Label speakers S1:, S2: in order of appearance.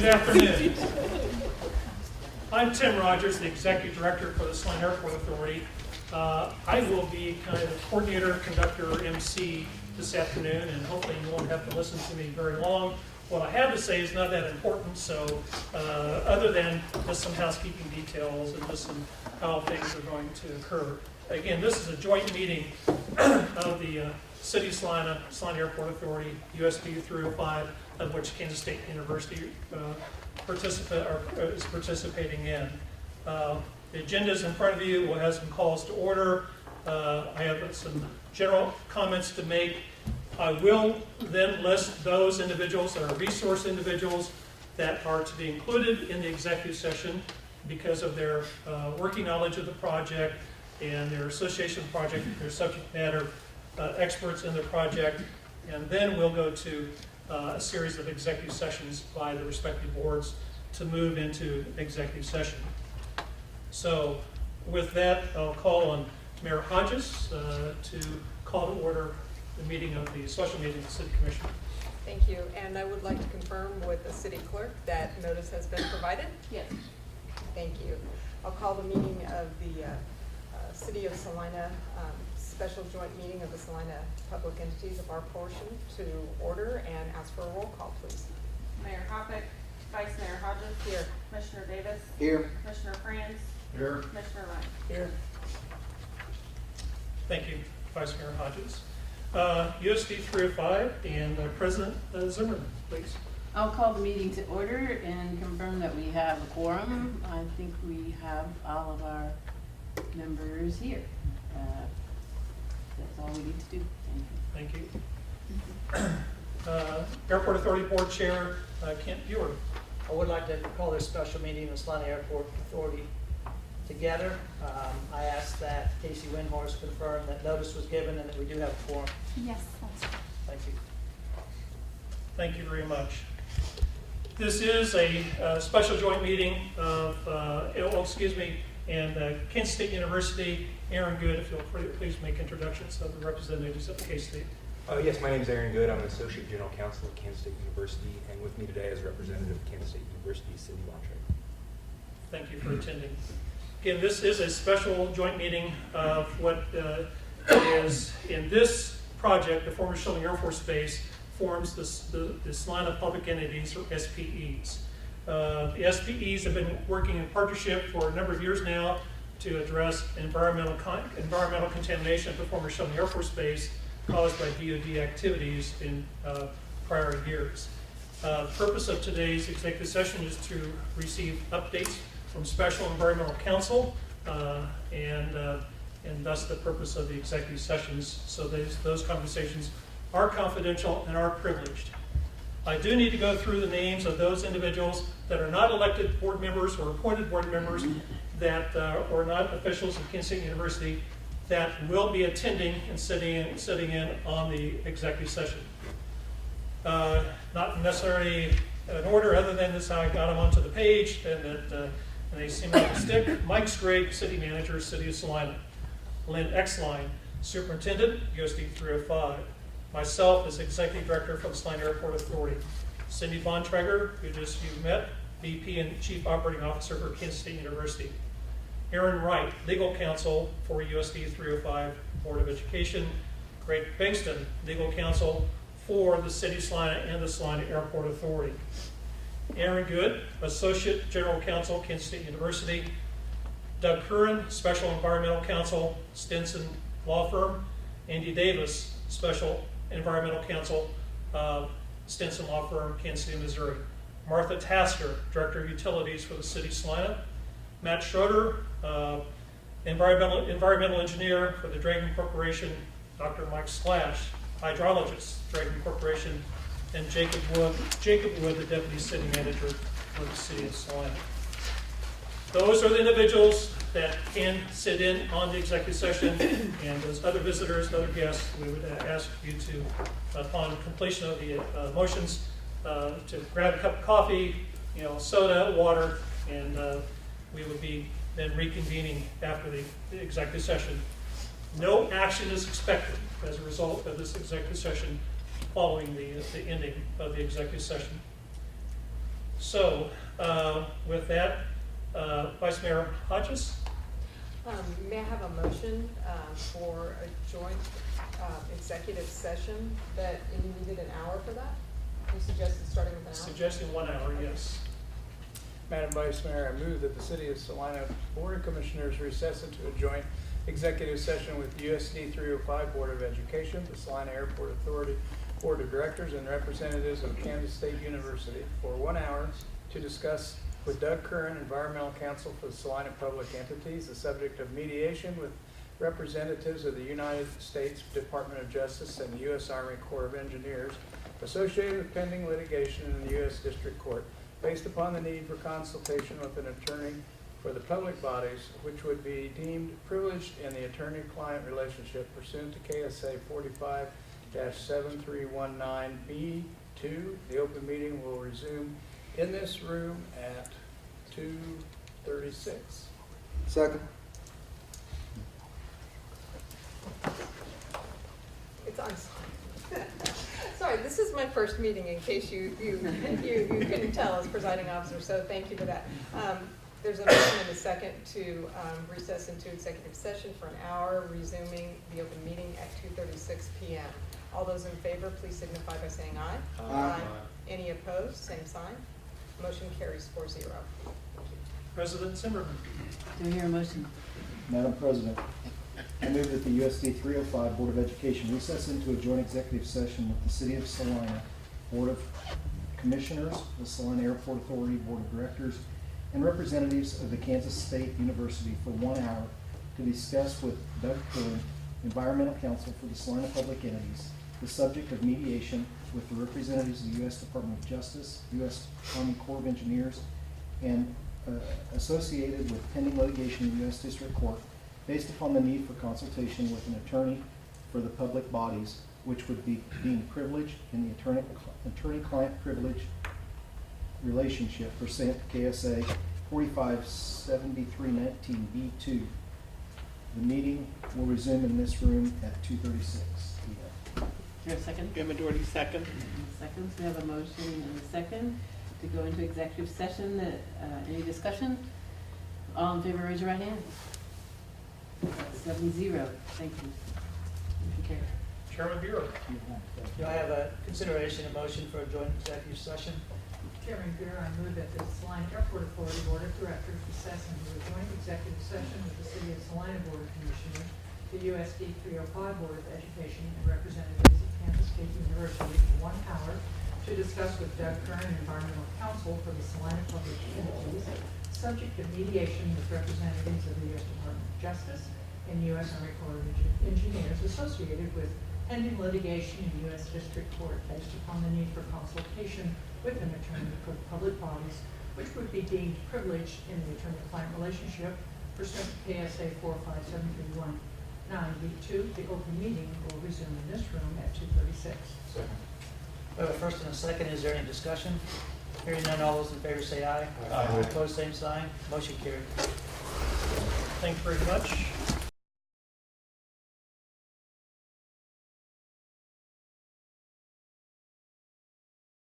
S1: afternoon. I'm Tim Rogers, the Executive Director for the Salina Airport Authority. I will be kind of the coordinator, conductor, MC this afternoon, and hopefully you won't have to listen to me very long. What I have to say is not that important, so other than just some housekeeping details and just some how things are going to occur. Again, this is a joint meeting of the City of Salina, Salina Airport Authority, USB 305, of which Kansas State University is participating in. The agenda is in front of you. We'll have some calls to order. I have some general comments to make. I will then list those individuals that are resource individuals that are to be included in the executive session because of their working knowledge of the project and their association with the project, their subject matter experts in the project, and then we'll go to a series of executive sessions by the respective boards to move into executive session. So with that, I'll call on Mayor Hodges to call to order the meeting of the special meeting of the City Commission.
S2: Thank you, and I would like to confirm with the city clerk that notice has been provided.
S3: Yes.
S2: Thank you. I'll call the meeting of the City of Salina special joint meeting of the Salina public entities of our portion to order and ask for a roll call, please.
S3: Mayor Hoppick, Vice Mayor Hodges.
S2: Here.
S3: Commissioner Davis.
S4: Here.
S3: Commissioner Franz.
S4: Here.
S3: Commissioner Ryan.
S2: Here.
S1: Thank you, Vice Mayor Hodges. USD 305 and President Zimmerman, please.
S5: I'll call the meeting to order and confirm that we have a quorum. I think we have all of our members here. That's all we need to do. Thank you.
S1: Thank you. Airport Authority Board Chair Kent Buer.
S6: I would like to call this special meeting of the Salina Airport Authority together. I ask that Casey Windhorst confirm that notice was given and that we do have a quorum.
S7: Yes, that's right.
S1: Thank you. Thank you very much. This is a special joint meeting of, and Kansas State University. Aaron Good, if you'll please make introductions of the representatives of K-State.
S4: Yes, my name is Aaron Good. I'm an Associate General Counsel at Kansas State University, and with me today is Representative of Kansas State University, Cindy Bontrager.
S1: Thank you for attending. Again, this is a special joint meeting of what is in this project, the former Schilling Air Force Base forms the Salina Public Entities, or SPEs. The SPEs have been working in partnership for a number of years now to address environmental contamination at the former Schilling Air Force Base caused by DoD activities in prior years. The purpose of today's executive session is to receive updates from Special Environmental Counsel, and thus the purpose of the executive sessions. So those conversations are confidential and are privileged. I do need to go through the names of those individuals that are not elected board members or appointed board members that or not officials of Kansas State University that will be attending and sitting in on the executive session. Not necessarily in order, other than this how I got them onto the page, and they seem like a stick. Mike Scrape, City Manager, City of Salina. Lynn Exline, Superintendent, USD 305. Myself as Executive Director for the Salina Airport Authority. Cindy Bontrager, who just you met, VP and Chief Operating Officer for Kansas State University. Aaron Wright, Legal Counsel for USD 305 Board of Education. Greg Bankston, Legal Counsel for the City of Salina and the Salina Airport Authority. Aaron Good, Associate General Counsel, Kansas State University. Doug Curran, Special Environmental Counsel, Stinson Law Firm. Andy Davis, Special Environmental Counsel, Stinson Law Firm, Kansas City, Missouri. Martha Tasker, Director of Utilities for the City of Salina. Matt Schroeder, Environmental Engineer for the Dragon Corporation. Dr. Mike Slash, Hydrologist, Dragon Corporation. And Jacob Wood, the Deputy City Manager for the City of Salina. Those are the individuals that can sit in on the executive session, and as other visitors, other guests, we would ask you to, upon completion of the motions, to grab a cup of coffee, soda, water, and we would be then reconvening after the executive session. No action is expected as a result of this executive session following the ending of the executive session. So, with that, Vice Mayor Hodges?
S2: May I have a motion for a joint executive session that you needed an hour for that? You suggested starting with an hour?
S1: Suggesting 1 hour, yes.
S7: Madam Vice Mayor, I move that the City of Salina Board of Commissioners recess into a joint executive session with USD 305 Board of Education, the Salina Airport Authority Board of Directors, and representatives of Kansas State University for 1 hour to discuss with Doug Curran, Environmental Counsel for the Salina Public Entities, the subject of mediation with representatives of the United States Department of Justice and the U.S. Army Corps of Engineers associated with pending litigation in the U.S. District Court, based upon the need for consultation with an attorney for the public bodies, which would be deemed privileged in the attorney-client relationship pursuant to KSA 45-7319B2. The open meeting will resume in this room at 2:36.
S8: Second.
S2: It's on. Sorry, this is my first meeting, in case you couldn't tell as presiding officer, so thank you for that. There's a motion and a second to recess into executive session for an hour, resuming the open meeting at 2:36 p.m. All those in favor, please signify by saying aye.
S8: Aye.
S2: Any opposed, same sign. Motion carries 4-0.
S1: President Zimmerman?
S5: Do I hear a motion?
S8: Madam President, I move that the USD 305 Board of Education recess into a joint executive session with the City of Salina Board of Commissioners, the Salina Airport Authority Board of Directors, and representatives of the Kansas State University for 1 hour to discuss with Doug Curran, Environmental Counsel for the Salina Public Entities, the subject of mediation with the representatives of the U.S. Department of Justice, U.S. Army Corps of Engineers, and associated with pending litigation in the U.S. District Court, based upon the need for consultation with an attorney for the public bodies, which would be deemed privileged in the attorney-client privilege relationship pursuant to KSA 45-7319B2. The meeting will resume in this room at 2:36 p.m.
S5: Is there a second?
S9: Majority second.
S5: Seconds, we have a motion and a second to go into executive session. Any discussion? All in favor, raise your right hand. 7-0, thank you. Motion carried.
S1: Chairman Bureau?
S6: Do I have a consideration of motion for a joint executive session?
S10: Chairman Bureau, I move that the Salina Airport Authority Board of Directors recess into a joint executive session with the City of Salina Board of Commissioners, the USD 305 Board of Education, and representatives of Kansas State University for 1 hour to discuss with Doug Curran, Environmental Counsel for the Salina Public Entities, subject to mediation with representatives of the U.S. Department of Justice and U.S. Army Corps of Engineers associated with pending litigation in U.S. District Court, based upon the need for consultation with an attorney for public bodies, which would be deemed privileged in the attorney-client relationship pursuant to KSA 45-7319B2. The open meeting will resume in this room at 2:36.
S7: Second.
S6: We have a first and a second. Is there any discussion? Hearing none, all those in favor say aye.
S7: Aye.
S6: Opposed, same sign. Motion carried.
S1: Thank you very much.